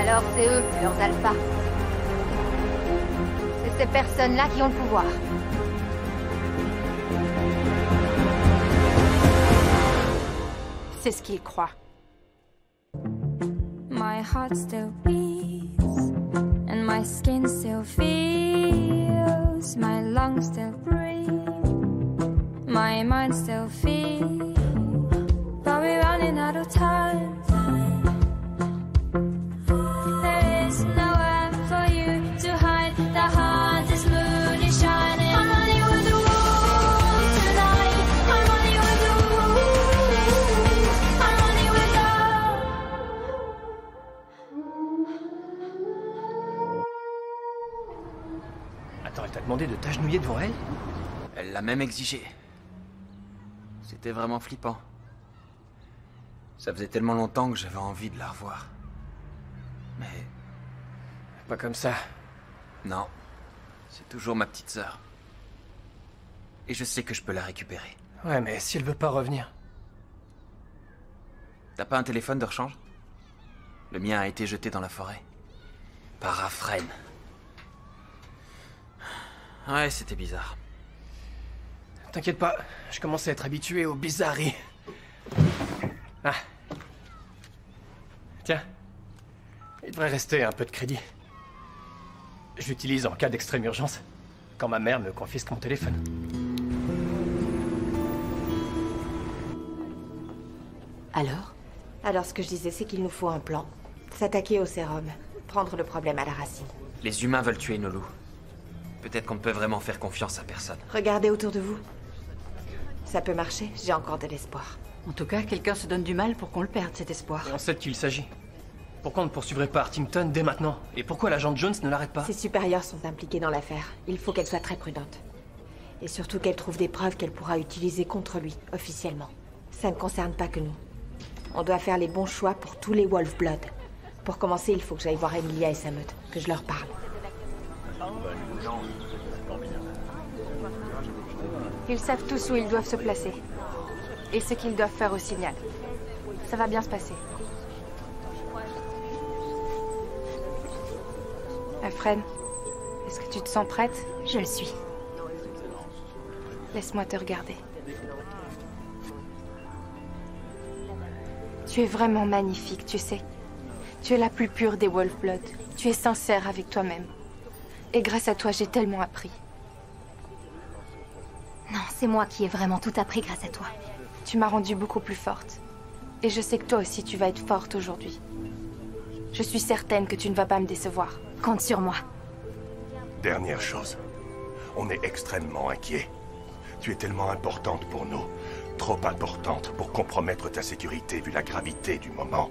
Alors c'est eux, leurs alphas. C'est ces personnes-là qui ont le pouvoir. C'est ce qu'ils croient. My heart still beats, and my skin still feels, my lungs still breathe, my mind still feels, but we're running out of time. There is nowhere for you to hide, the heart is moon is shining. I'm running with the wolves tonight, I'm running with the wolves, I'm running with the... Attends, elle t'a demandé de t'agenouiller devant elle? Elle l'a même exigé. C'était vraiment flippant. Ça faisait tellement longtemps que j'avais envie de la revoir. Mais... Pas comme ça. non. C'est toujours ma petite sœur. Et je sais que je peux la récupérer. Ouais, mais si elle veut pas revenir... T'as pas un téléphone de rechange? Le mien a été jeté dans la forêt. Par Afren. Ouais, c'était bizarre. T'inquiète pas, je commence à être habitué aux bizarreries. Ah. Tiens. Il devrait rester un peu de crédit. Je l'utilise en cas d'extrême urgence, quand ma mère me confisque mon téléphone. Alors ce que je disais, c'est qu'il nous faut un plan. S'attaquer au sérum, prendre le problème à la racine. Les humains veulent tuer nos loups. Peut-être qu'on ne peut vraiment faire confiance à personne. Regardez autour de vous. Ça peut marcher, j'ai encore de l'espoir. En tout cas, quelqu'un se donne du mal pour qu'on le perde, cet espoir. Et on sait de qui il s'agit. Pourquoi on ne poursuivrait pas Artington dès maintenant? Et pourquoi l'agent Jones ne l'arrête pas? Ses supérieurs sont impliqués dans l'affaire. Il faut qu'elle soit très prudente. Et surtout qu'elle trouve des preuves qu'elle pourra utiliser contre lui, officiellement. Ça ne concerne pas que nous. On doit faire les bons choix pour tous les Wolf-Blood. Pour commencer, il faut que j'aille voir Emilia et sa meute, que je leur parle. Ils savent tous où ils doivent se placer. Et ce qu'ils doivent faire au signal. Ça va bien se passer. Afren, est-ce que tu te sens prête? Je le suis. Laisse-moi te regarder. Tu es vraiment magnifique, tu sais. Tu es la plus pure des Wolf-Blood. Tu es sincère avec toi-même. Et grâce à toi, j'ai tellement appris. Non, c'est moi qui ai vraiment tout appris grâce à toi. Tu m'as rendue beaucoup plus forte. Et je sais que toi aussi, tu vas être forte aujourd'hui. Je suis certaine que tu ne vas pas me décevoir. Compte sur moi. Dernière chose. On est extrêmement inquiets. Tu es tellement importante pour nous. Trop importante pour compromettre ta sécurité vu la gravité du moment.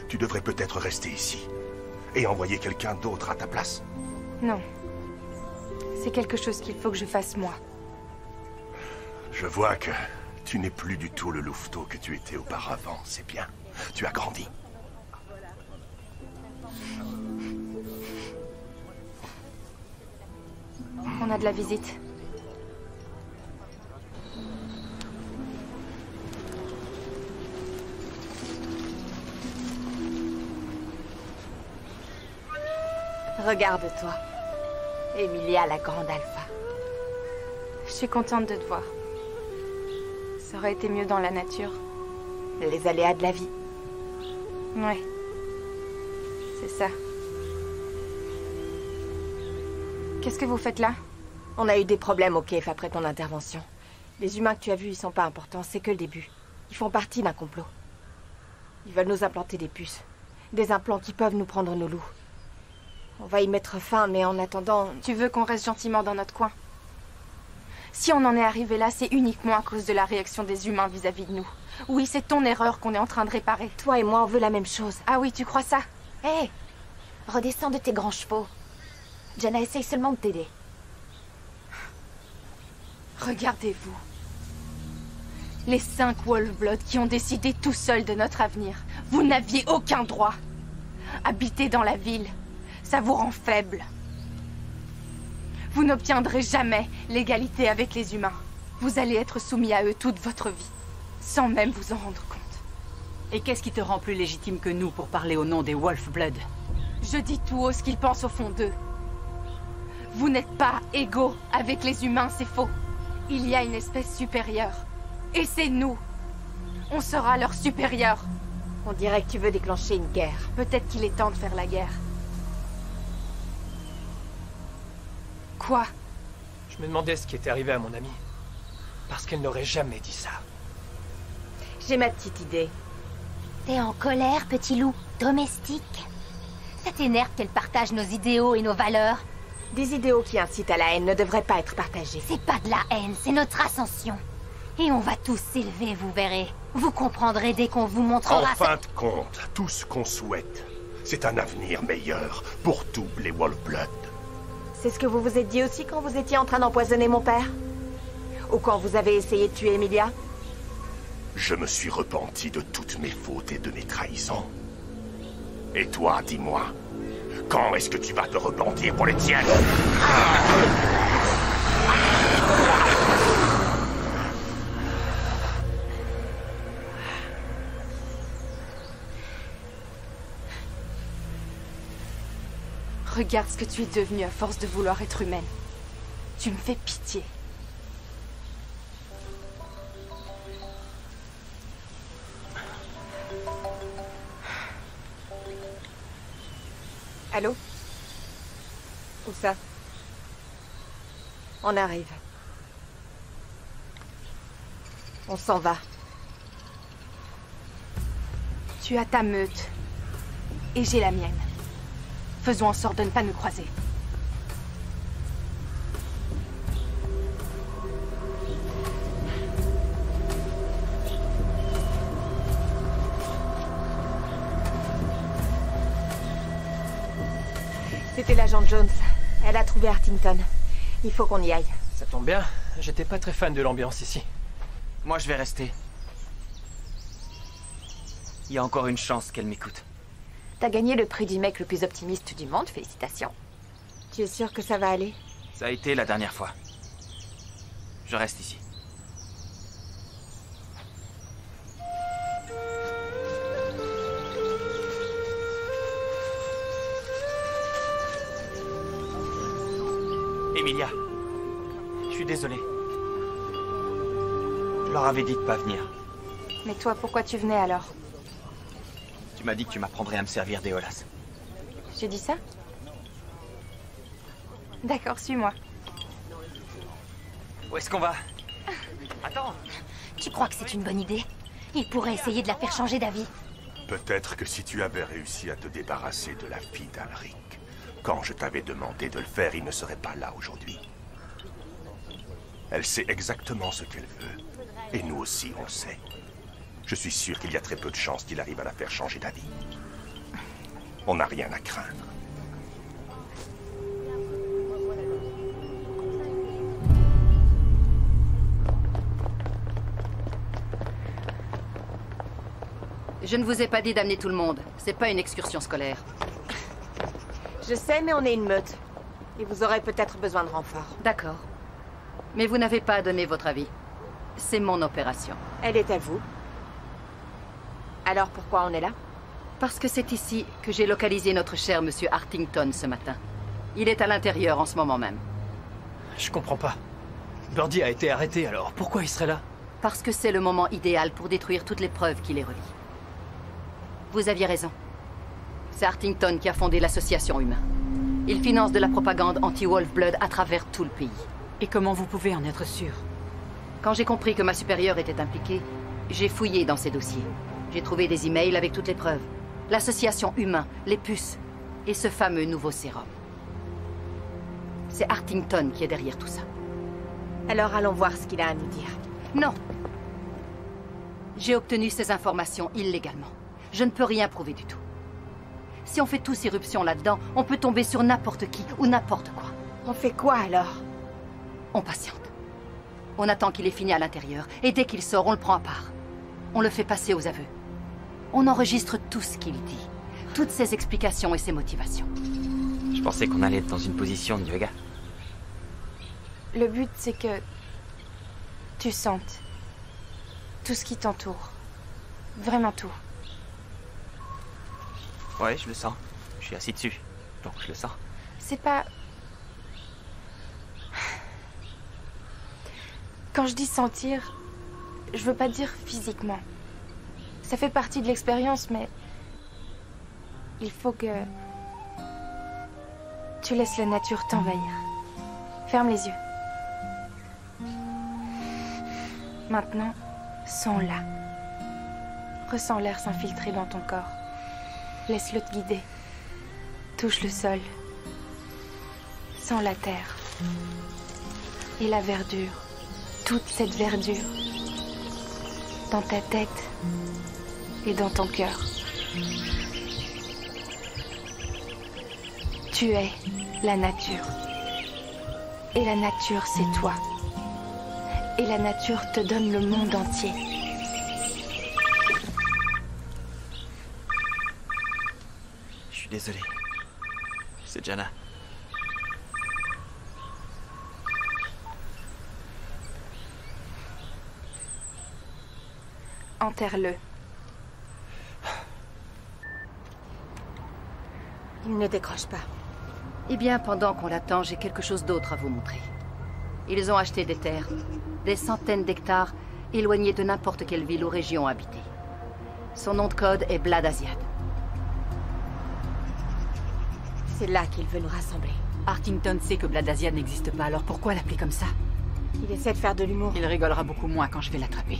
Tu devrais peut-être rester ici. Et envoyer quelqu'un d'autre à ta place. Non. C'est quelque chose qu'il faut que je fasse moi. Je vois que tu n'es plus du tout le louveteau que tu étais auparavant, c'est bien. Tu as grandi. On a de la visite. Regarde-toi. Emilia, la grande alpha. Je suis contente de te voir. Ça aurait été mieux dans la nature. Les aléas de la vie. Ouais. C'est ça. Qu'est-ce que vous faites là? On a eu des problèmes au Cave après ton intervention. Les humains que tu as vus, ils sont pas importants, c'est que le début. Ils font partie d'un complot. Ils veulent nous implanter des puces. Des implants qui peuvent nous prendre nos loups. On va y mettre fin, mais en attendant... Tu veux qu'on reste gentiment dans notre coin? Si on en est arrivé là, c'est uniquement à cause de la réaction des humains vis-à-vis de nous. Oui, c'est ton erreur qu'on est en train de réparer. Toi et moi, on veut la même chose. Ah oui, tu crois ça? Hé, redescends de tes grands chevaux. Jenna essaye seulement de t'aider. Regardez-vous. Les 5 Wolf-Blood qui ont décidé tout seuls de notre avenir. Vous n'aviez aucun droit. Habiter dans la ville, ça vous rend faible. Vous n'obtiendrez jamais l'égalité avec les humains. Vous allez être soumis à eux toute votre vie, sans même vous en rendre compte. Et qu'est-ce qui te rend plus légitime que nous pour parler au nom des Wolf-Blood? Je dis tout haut ce qu'ils pensent au fond d'eux. Vous n'êtes pas égaux avec les humains, c'est faux. Il y a une espèce supérieure. Et c'est nous. On sera leur supérieur. On dirait que tu veux déclencher une guerre. Peut-être qu'il est temps de faire la guerre. Quoi? Je me demandais ce qui était arrivé à mon amie. Parce qu'elle n'aurait jamais dit ça. J'ai ma petite idée. T'es en colère, petit loup, domestique. Ça t'énerve qu'elle partage nos idéaux et nos valeurs. Des idéaux qui incitent à la haine ne devraient pas être partagés. C'est pas de la haine, c'est notre ascension. Et on va tous s'élever, vous verrez. Vous comprendrez dès qu'on vous montrera... En fin de compte, tout ce qu'on souhaite, c'est un avenir meilleur pour tous les Wolf-Blood. C'est ce que vous vous êtes dit aussi quand vous étiez en train d'empoisonner mon père? Ou quand vous avez essayé de tuer Emilia? Je me suis repenti de toutes mes fautes et de mes trahisons. Et toi, dis-moi, quand est-ce que tu vas te repentir pour les tiennes? Regarde ce que tu es devenue à force de vouloir être humaine. Tu me fais pitié. Allô? Où ça? On arrive. On s'en va. Tu as ta meute. Et j'ai la mienne. Faisons en sorte de ne pas nous croiser. C'était l'agent Jones. Elle a trouvé Artington. Il faut qu'on y aille. Ça tombe bien, j'étais pas très fan de l'ambiance ici. Moi, je vais rester. Il y a encore une chance qu'elle m'écoute. T'as gagné le prix du mec le plus optimiste du monde, félicitations. Tu es sûr que ça va aller? Ça a été la dernière fois. Je reste ici. Emilia, je suis désolé. Je leur avais dit de pas venir. Mais toi, pourquoi tu venais alors? Tu m'as dit que tu m'apprendrais à me servir d'Eolas. J'ai dit ça? D'accord, suis-moi. Où est-ce qu'on va? Attends. Tu crois que c'est une bonne idée? Il pourrait essayer de la faire changer d'avis. Peut-être que si tu avais réussi à te débarrasser de la fille d'Alric, quand je t'avais demandé de le faire, il ne serait pas là aujourd'hui. Elle sait exactement ce qu'elle veut. Et nous aussi, on le sait. Je suis sûr qu'il y a très peu de chances qu'il arrive à la faire changer d'avis. On n'a rien à craindre. Je ne vous ai pas dit d'amener tout le monde. C'est pas une excursion scolaire. Je sais, mais on est une meute. Et vous aurez peut-être besoin de renfort. D'accord. Mais vous n'avez pas à donner votre avis. C'est mon opération. Elle est à vous. Alors pourquoi on est là? Parce que c'est ici que j'ai localisé notre cher monsieur Artington ce matin. Il est à l'intérieur en ce moment même. Je comprends pas. Birdie a été arrêté, alors pourquoi il serait là? Parce que c'est le moment idéal pour détruire toutes les preuves qui les relient. Vous aviez raison. C'est Artington qui a fondé l'association Humain. Il finance de la propagande anti-Wolf-Blood à travers tout le pays. Et comment vous pouvez en être sûr? Quand j'ai compris que ma supérieure était impliquée, j'ai fouillé dans ses dossiers. J'ai trouvé des emails avec toutes les preuves. L'association Humain, les puces et ce fameux nouveau sérum. C'est Artington qui est derrière tout ça. Alors allons voir ce qu'il a à nous dire. Non. J'ai obtenu ces informations illégalement. Je ne peux rien prouver du tout. Si on fait tous irruption là-dedans, on peut tomber sur n'importe qui ou n'importe quoi. On fait quoi alors? On patiente. On attend qu'il ait fini à l'intérieur, et dès qu'il sort, on le prend à part. On le fait passer aux aveux. On enregistre tout ce qu'il dit, toutes ses explications et ses motivations. Je pensais qu'on allait être dans une position de yoga. Le but, c'est que tu sentes tout ce qui t'entoure. Vraiment tout. Ouais, je le sens. Je suis assis dessus. Donc je le sens. C'est pas... Quand je dis sentir, je veux pas dire physiquement. Ça fait partie de l'expérience, mais... Il faut que... Tu laisses la nature t'envahir. Ferme les yeux. Maintenant, sens-la. Ressens l'air s'infiltrer dans ton corps. Laisse-le te guider. Touche le sol. Sens la terre. Et la verdure. Toute cette verdure. Dans ta tête. Et dans ton cœur. Tu es la nature. Et la nature, c'est toi. Et la nature te donne le monde entier. Je suis désolé. C'est Jana. Enterre-le. Il ne décroche pas. Eh bien, pendant qu'on l'attend, j'ai quelque chose d'autre à vous montrer. Ils ont acheté des terres, des centaines d'hectares, éloignés de n'importe quelle ville ou région habitée. Son nom de code est Bladasiad. C'est là qu'il veut nous rassembler. Artington sait que Bladasiad n'existe pas, alors pourquoi l'appeler comme ça? Il essaie de faire de l'humour. Il rigolera beaucoup moins quand je vais l'attraper.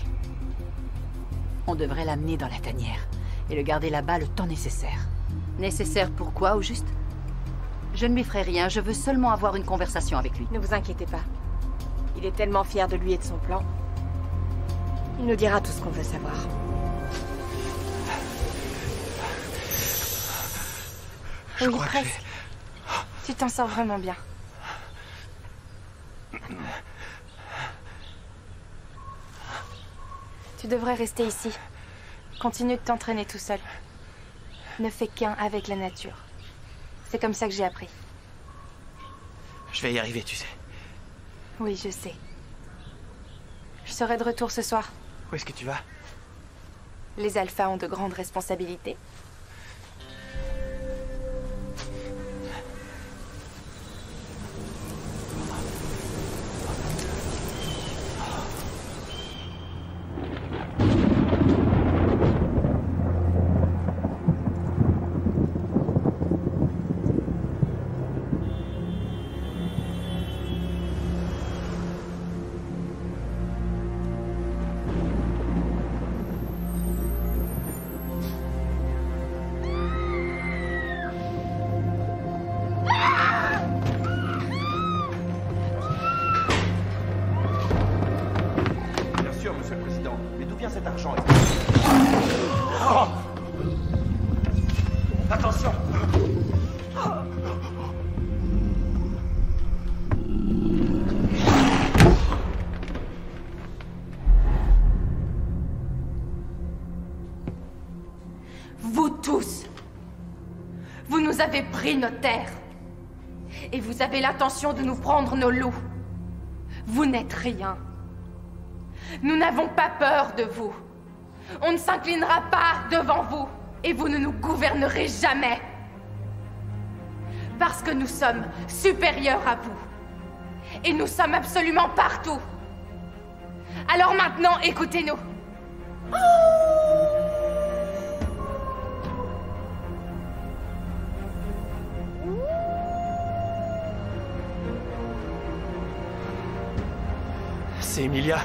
On devrait l'amener dans la tanière et le garder là-bas le temps nécessaire. Nécessaire pour quoi, au juste? Je ne lui ferai rien, je veux seulement avoir une conversation avec lui. Ne vous inquiétez pas. Il est tellement fier de lui et de son plan. Il nous dira tout ce qu'on veut savoir. Oui, presque. Tu t'en sors vraiment bien. Tu devrais rester ici. Continue de t'entraîner tout seul. Ne fais qu'un avec la nature. C'est comme ça que j'ai appris. Je vais y arriver, tu sais. Oui, je sais. Je serai de retour ce soir. Où est-ce que tu vas? Les alphas ont de grandes responsabilités. Attention! Vous tous, vous nous avez pris nos terres. Et vous avez l'intention de nous prendre nos loups. Vous n'êtes rien. Nous n'avons pas peur de vous. On ne s'inclinera pas devant vous. Et vous ne nous gouvernerez jamais. Parce que nous sommes supérieurs à vous. Et nous sommes absolument partout. Alors maintenant, écoutez-nous. C'est Emilia.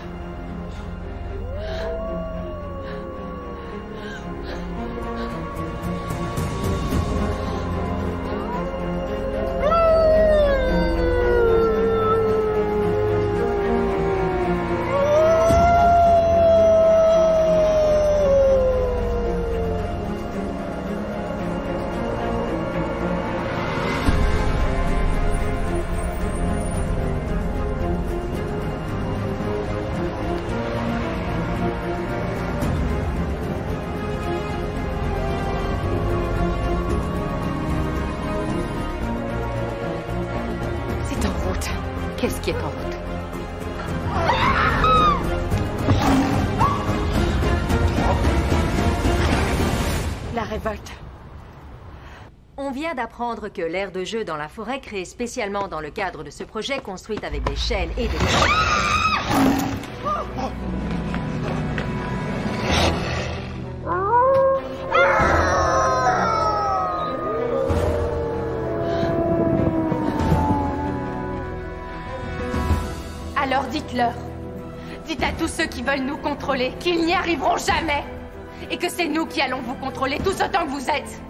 Qu'est-ce qui est en route? La révolte. On vient d'apprendre que l'aire de jeu dans la forêt, créée spécialement dans le cadre de ce projet, construite avec des chaînes et des... Alors dites-leur. Dites à tous ceux qui veulent nous contrôler qu'ils n'y arriveront jamais. Et que c'est nous qui allons vous contrôler tous autant que vous êtes.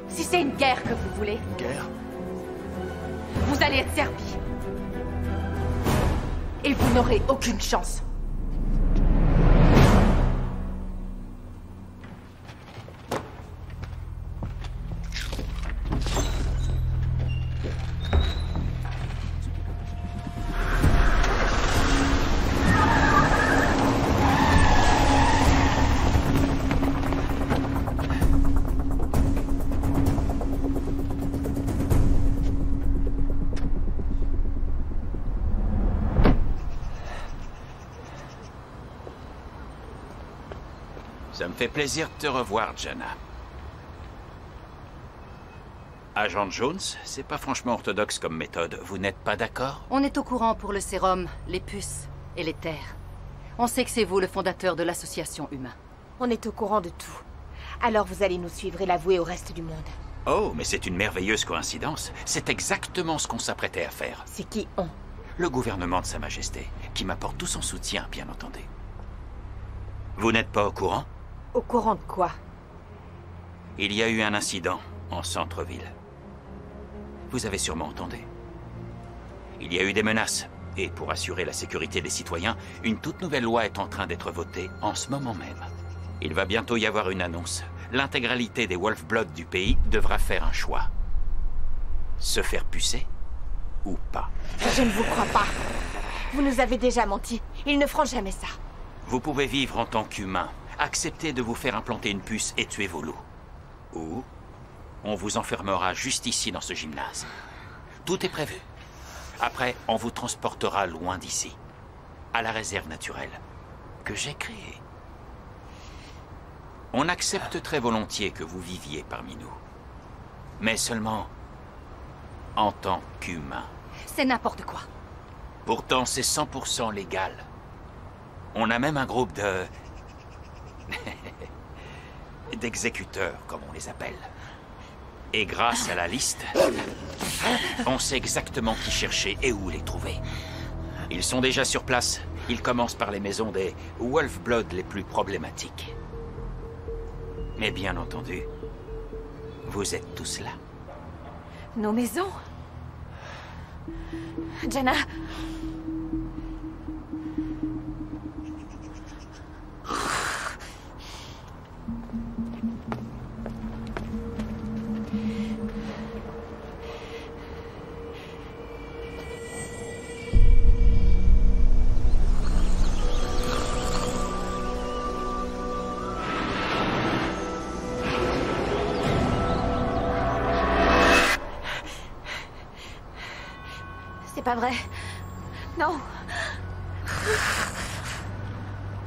Si c'est une guerre que vous voulez... Guerre? Vous allez être servis. Et vous n'aurez aucune chance. Ça me fait plaisir de te revoir, Jana. Agent Jones, c'est pas franchement orthodoxe comme méthode. Vous n'êtes pas d'accord? On est au courant pour le sérum, les puces et les terres. On sait que c'est vous le fondateur de l'association Humain. On est au courant de tout. Alors vous allez nous suivre et l'avouer au reste du monde. Oh, mais c'est une merveilleuse coïncidence. C'est exactement ce qu'on s'apprêtait à faire. C'est qui on? Le gouvernement de Sa Majesté, qui m'apporte tout son soutien, bien entendu. Vous n'êtes pas au courant? Au courant de quoi? Il y a eu un incident en centre-ville. Vous avez sûrement entendu. Il y a eu des menaces. Et pour assurer la sécurité des citoyens, une toute nouvelle loi est en train d'être votée en ce moment même. Il va bientôt y avoir une annonce. L'intégralité des Wolf-Blood du pays devra faire un choix. Se faire pucer ou pas. Je ne vous crois pas. Vous nous avez déjà menti. Ils ne feront jamais ça. Vous pouvez vivre en tant qu'humain, accepter de vous faire implanter une puce et tuer vos loups. Ou on vous enfermera juste ici dans ce gymnase. Tout est prévu. Après, on vous transportera loin d'ici, à la réserve naturelle que j'ai créée. On accepte très volontiers que vous viviez parmi nous, mais seulement en tant qu'humain. C'est n'importe quoi. Pourtant, c'est 100% légal. On a même un groupe de... d'exécuteurs, comme on les appelle. Et grâce à la liste, on sait exactement qui chercher et où les trouver. Ils sont déjà sur place. Ils commencent par les maisons des Wolf-Blood les plus problématiques. Mais bien entendu, vous êtes tous là. Nos maisons? Jana? C'est pas vrai. Non.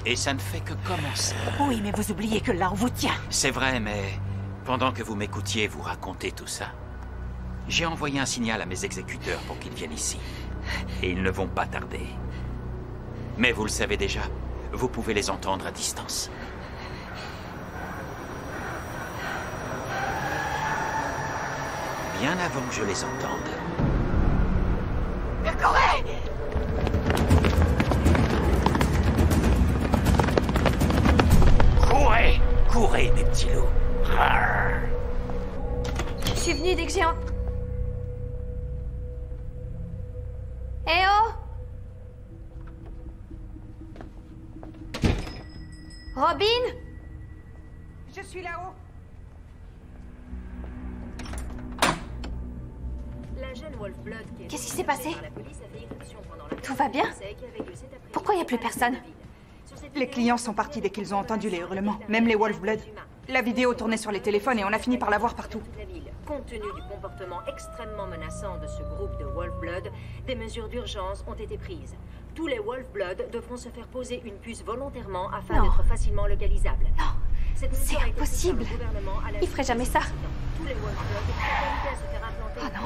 Et ça ne fait que commencer. Oui, mais vous oubliez que là, on vous tient. C'est vrai, mais pendant que vous m'écoutiez vous raconter tout ça, j'ai envoyé un signal à mes exécuteurs pour qu'ils viennent ici. Et ils ne vont pas tarder. Mais vous le savez déjà, vous pouvez les entendre à distance. Bien avant que je les entende. Courez! Courez! Courez, mes petits loups! Arr. Je suis venue dès que j'ai... Eh oh! Robin? Je suis là-haut. Qu'est-ce qui s'est passé? Tout va bien? Pourquoi il n'y a plus personne? Les clients sont partis dès qu'ils ont entendu les hurlements, même les Wolf-Blood. La vidéo tournait sur les téléphones et on a fini par la voir partout. Compte tenu du comportement extrêmement menaçant de ce groupe de Wolf-Blood, des mesures d'urgence ont été prises. Tous les Wolf-Blood devront se faire poser une puce volontairement afin d'être facilement localisables. Non, C'est impossible. Il ferait jamais ça. Tous les Wolfblood sont invités à se faire implanter. Oh non.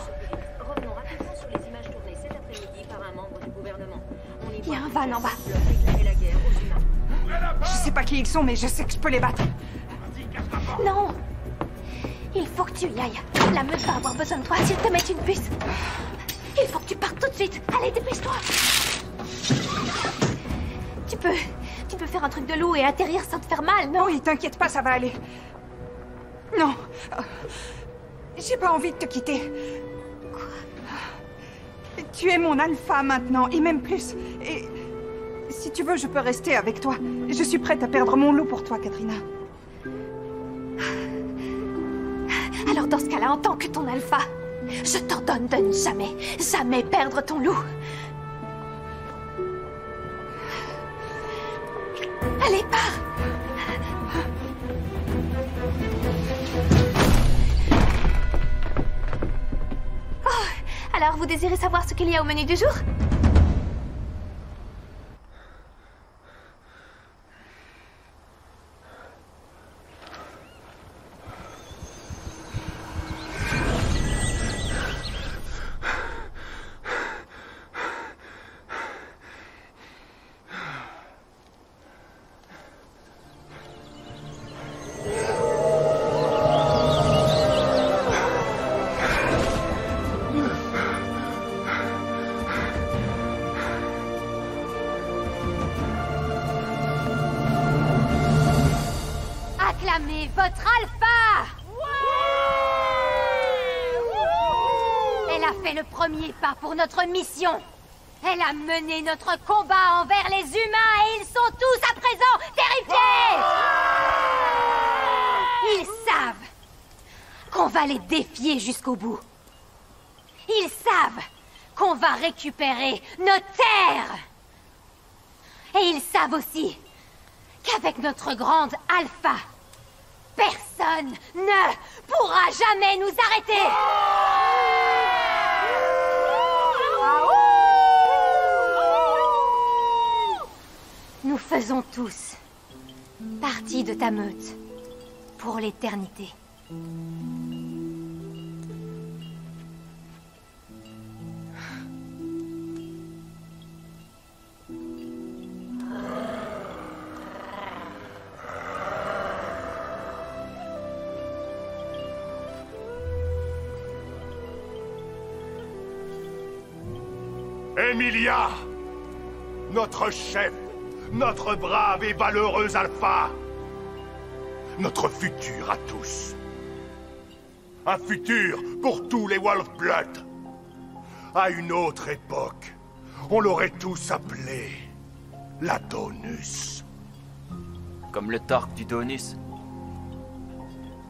Revenons rapidement sur les images tournées cet après-midi par un membre du gouvernement. On y Il y a voit un van en bas. déclarer la guerre aux humains. Je sais pas qui ils sont, mais je sais que je peux les battre. Non. Il faut que tu y ailles. La meute va avoir besoin de toi s'ils te mettent une puce. Il faut que tu partes tout de suite. Allez, dépêche-toi. Tu peux faire un truc de loup et atterrir sans te faire mal, non? Oui, t'inquiète pas, ça va aller. Non. J'ai pas envie de te quitter. Quoi? Tu es mon alpha maintenant, et même plus. Et si tu veux, je peux rester avec toi. Je suis prête à perdre mon loup pour toi, Katrina. Alors dans ce cas-là, en tant que ton alpha, je t'ordonne de ne jamais perdre ton loup. Allez, pars! Oh, alors vous désirez savoir ce qu'il y a au menu du jour? Acclamez votre alpha! Elle a fait le premier pas pour notre mission. Elle a mené notre combat envers les humains et ils sont tous à présent terrifiés! Ils savent qu'on va les défier jusqu'au bout. Ils savent qu'on va récupérer nos terres. Et ils savent aussi qu'avec notre grande alpha, personne ne pourra jamais nous arrêter. Nous faisons tous partie de ta meute pour l'éternité. Emilia, notre chef, notre brave et valeureux alpha, notre futur à tous. Un futur pour tous les Wolfblood. À une autre époque, on l'aurait tous appelé l'Adonus. Comme le torque du Donus.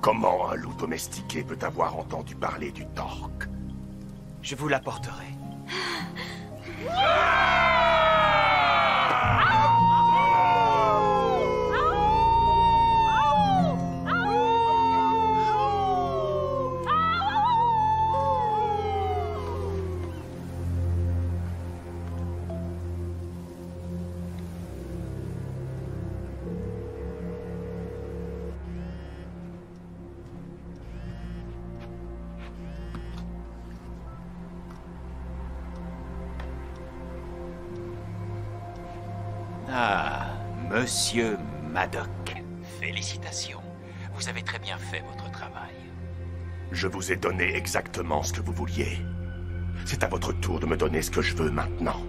Comment un loup domestiqué peut avoir entendu parler du torque? Je vous l'apporterai. Ah, Monsieur Maddock. Félicitations. Vous avez très bien fait votre travail. Je vous ai donné exactement ce que vous vouliez. C'est à votre tour de me donner ce que je veux maintenant.